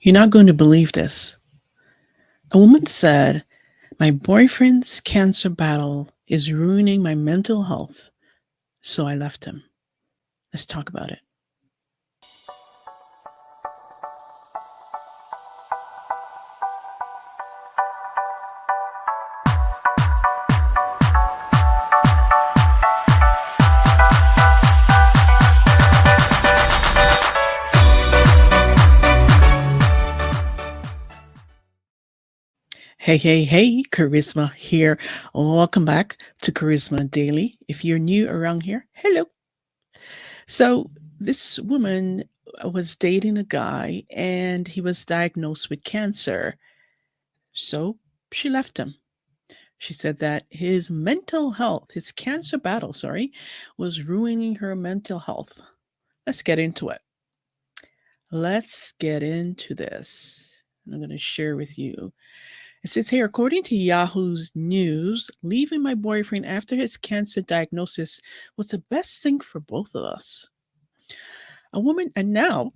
You're not going to believe this. A woman said, my boyfriend's cancer battle is ruining my mental health, so I left him. Let's talk about it. Hey, hey, hey, Charisma here. Welcome back to Charisma Daily. If you're new around here, hello. So, this woman was dating a guy and he was diagnosed with cancer. So, she left him. She said that his mental health, his cancer battle, was ruining her mental health. Let's get into it. Let's get into this. I'm going to share with you. It says here, according to Yahoo's News, leaving my boyfriend after his cancer diagnosis was the best thing for both of us. A woman, and now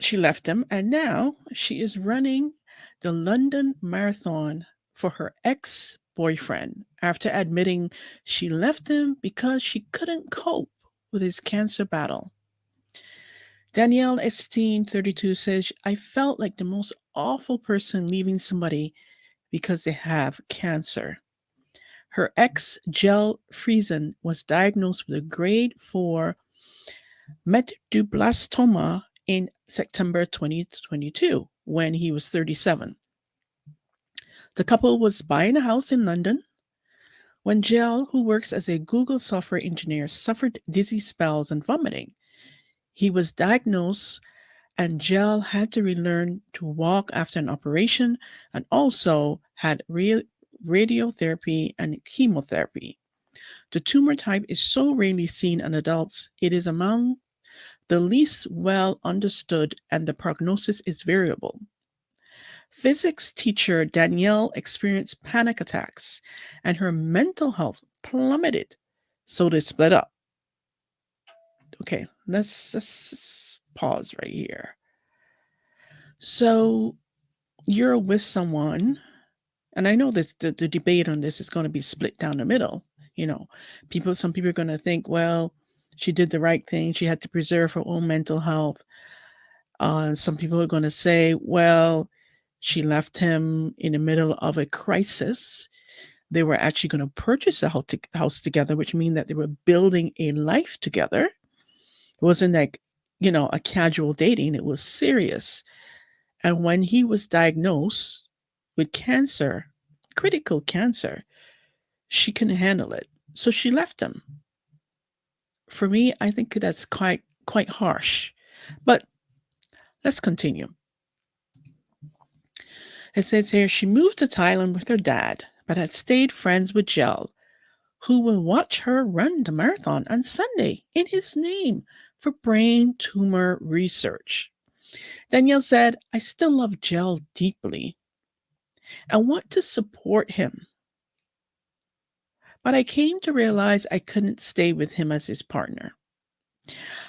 she left him, and now she is running the London Marathon for her ex boyfriend after admitting she left him because she couldn't cope with his cancer battle. Danielle Epstein, 32, says, I felt like the most awful person leaving somebody because they have cancer. Her ex, Jel Friesen, was diagnosed with a grade 4 medulloblastoma in September 2022 when he was 37. The couple was buying a house in London when Jel, who works as a Google software engineer, suffered dizzy spells and vomiting. He was diagnosed, and Jel had to relearn to walk after an operation and also had radiotherapy and chemotherapy. The tumor type is so rarely seen in adults, it is among the least well understood, and the prognosis is variable. Physics teacher Danielle experienced panic attacks, and her mental health plummeted, so they split up. Okay, let's pause right here. So you're with someone, and I know this the debate on this is going to be split down the middle. Some people are going to think, well, she did the right thing. She had to preserve her own mental health. Some people are going to say, well, she left him in the middle of a crisis. They were actually going to purchase a house together, which means that they were building a life together. It wasn't like, a casual dating. It was serious. And when he was diagnosed with cancer, critical cancer, she couldn't handle it. So she left him. For me, I think that's quite harsh. But let's continue. It says here she moved to Thailand with her dad, but had stayed friends with Jel, who will watch her run the marathon on Sunday in his name for brain tumor research. Danielle said, I still love Jel deeply. I want to support him. But I came to realize I couldn't stay with him as his partner.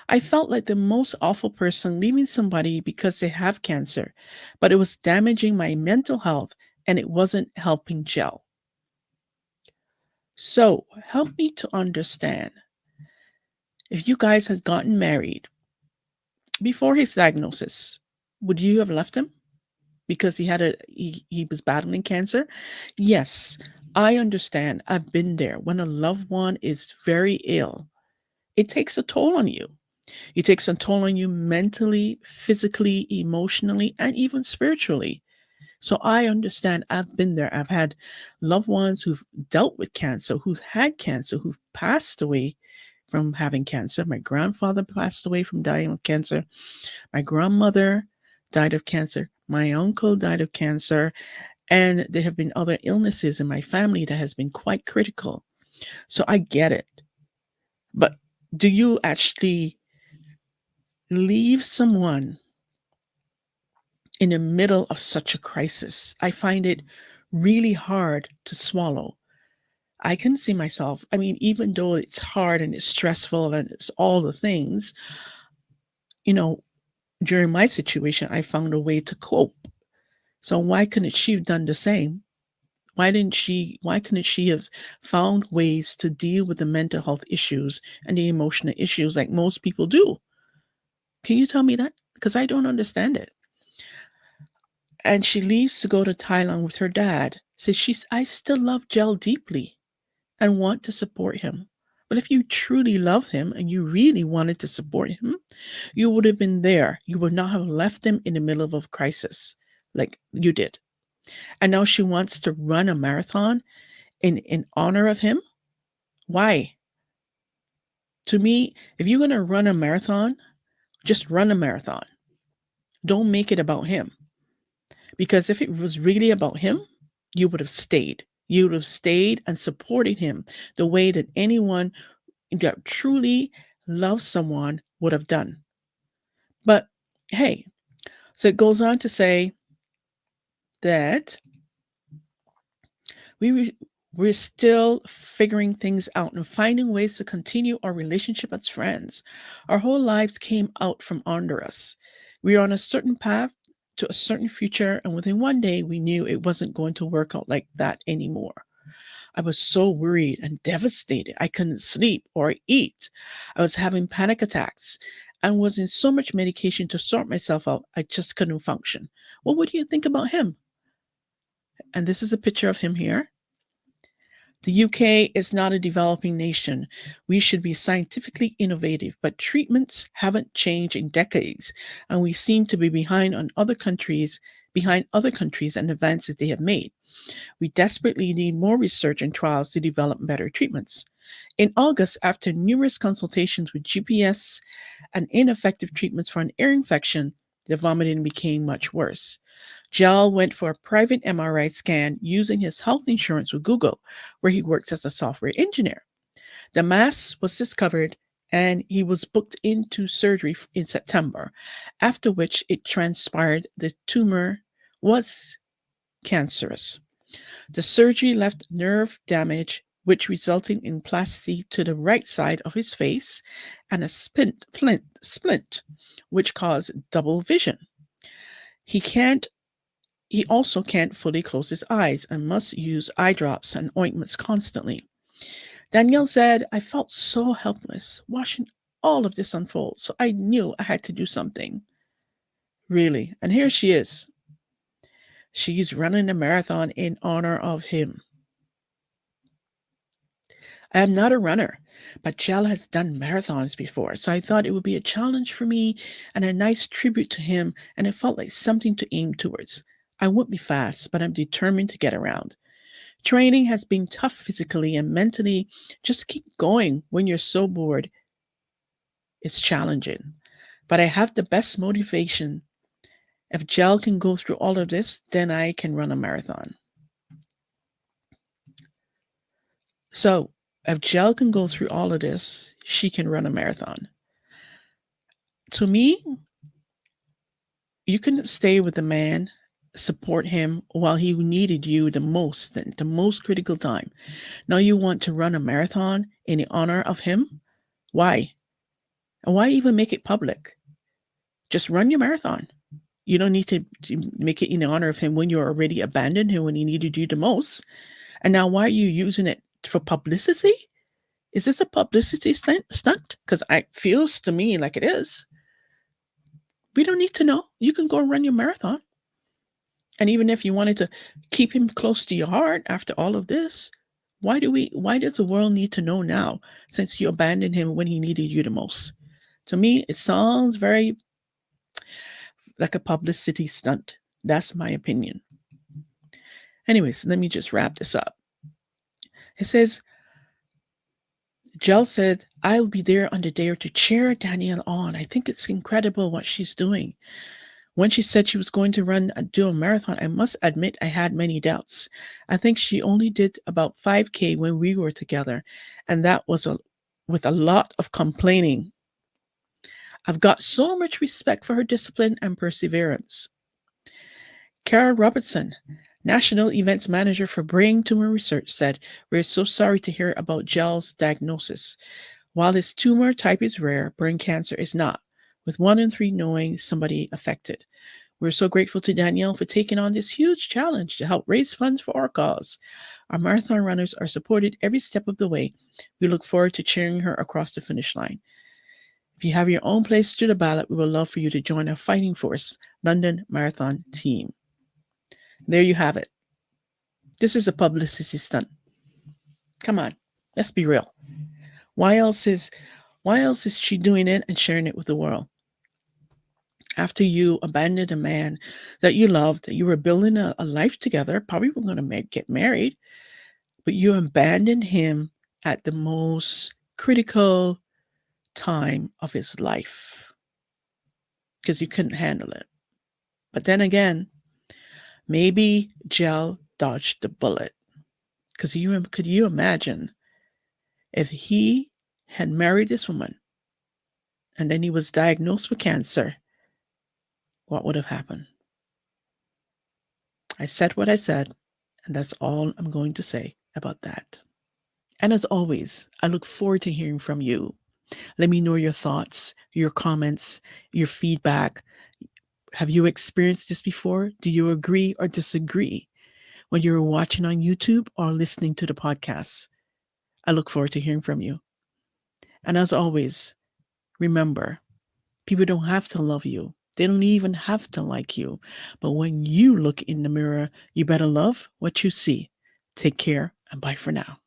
I felt like the most awful person leaving somebody because they have cancer, but it was damaging my mental health and it wasn't helping Jel. So help me to understand. If you guys had gotten married before his diagnosis, would you have left him because he was battling cancer? Yes, I understand. I've been there. When a loved one is very ill, it takes a toll on you. It takes a toll on you mentally, physically, emotionally, and even spiritually. So I understand. I've been there. I've had loved ones who've dealt with cancer, who've had cancer, who've passed away from having cancer. My grandfather passed away from dying of cancer. My grandmother died of cancer. My uncle died of cancer. And there have been other illnesses in my family that has been quite critical. So I get it. But do you actually leave someone in the middle of such a crisis? I find it really hard to swallow. I can see myself, even though it's hard and it's stressful and it's all the things, you know, During my situation, I found a way to cope. So why couldn't she have done the same? Why couldn't she have found ways to deal with the mental health issues and the emotional issues like most people do? Can you tell me that? Because I don't understand it. And she leaves to go to Thailand with her dad. Says I still love Gel deeply and want to support him. But if you truly love him and you really wanted to support him, you would have been there. You would not have left him in the middle of a crisis like you did. And now she wants to run a marathon in honor of him. Why? To me, if you're going to run a marathon, just run a marathon. Don't make it about him. Because if it was really about him, you would have stayed. You would have stayed and supported him the way that anyone that truly loves someone would have done. But hey, so it goes on to say that we we're still figuring things out and finding ways to continue our relationship as friends. Our whole lives came out from under us. We are on a certain path to a certain future, and within one day, we knew it wasn't going to work out like that anymore. I was so worried and devastated. I couldn't sleep or eat. I was having panic attacks and was in so much medication to sort myself out. I just couldn't function. Well, what do you think about him? And this is a picture of him here. The UK is not a developing nation. We should be scientifically innovative, but treatments haven't changed in decades, and we seem to be behind other countries and advances they have made. We desperately need more research and trials to develop better treatments. In August, after numerous consultations with GPS and ineffective treatments for an ear infection, the vomiting became much worse. Jal went for a private MRI scan using his health insurance with Google, where he works as a software engineer. The mass was discovered and he was booked into surgery in September, after which it transpired the tumor was cancerous. The surgery left nerve damage, which resulted in plasty to the right side of his face and a splint, which caused double vision. He can't he also can't fully close his eyes and must use eye drops and ointments constantly. Danielle said, I felt so helpless watching all of this unfold, so I knew I had to do something. Really. And here she is. She's running a marathon in honor of him. I am not a runner, but Jell has done marathons before, so I thought it would be a challenge for me and a nice tribute to him, and it felt like something to aim towards. I won't be fast, but I'm determined to get around. Training has been tough physically and mentally. Just keep going when you're so bored. It's challenging. But I have the best motivation. If Jell can go through all of this, then I can run a marathon. So, if Jell can go through all of this, she can run a marathon. To me, you can stay with the man, support him while he needed you the most critical time. Now you want to run a marathon in honor of him? Why? And why even make it public? Just run your marathon. You don't need to make it in honor of him when you're already abandoned him when he needed you the most. And now why are you using it for publicity? Is this a publicity stunt? Because it feels to me like it is. We don't need to know. You can go and run your marathon. And even if you wanted to keep him close to your heart after all of this, why does the world need to know now since you abandoned him when he needed you the most? To me, it sounds very like a publicity stunt. That's my opinion. Anyways, let me just wrap this up. It says, Jill said, I'll be there on the day to cheer Danielle on. I think it's incredible what she's doing. When she said she was going to do a marathon, I must admit I had many doubts. I think she only did about 5K when we were together, and that was with a lot of complaining. I've got so much respect for her discipline and perseverance. Carol Robertson, National Events Manager for Brain Tumor Research, said, we're so sorry to hear about Gel's diagnosis. While his tumor type is rare, brain cancer is not. with 1 in 3 knowing somebody affected. We're so grateful to Danielle for taking on this huge challenge to help raise funds for our cause. Our marathon runners are supported every step of the way. We look forward to cheering her across the finish line. If you have your own place to the ballot, we would love for you to join our Fighting Force London Marathon team. There you have it. This is a publicity stunt. Come on, let's be real. Why else is she doing it and sharing it with the world? After you abandoned a man that you loved, that you were building a life together, probably were going to get married, but you abandoned him at the most critical time of his life because you couldn't handle it. But then again, maybe Gel dodged the bullet. Because could you imagine if he had married this woman and then he was diagnosed with cancer, what would have happened? I said what I said, and that's all I'm going to say about that. And as always, I look forward to hearing from you. Let me know your thoughts, your comments, your feedback. Have you experienced this before? Do you agree or disagree when you're watching on YouTube or listening to the podcast? I look forward to hearing from you. And as always, remember, people don't have to love you. They don't even have to like you. But when you look in the mirror, you better love what you see. Take care and bye for now.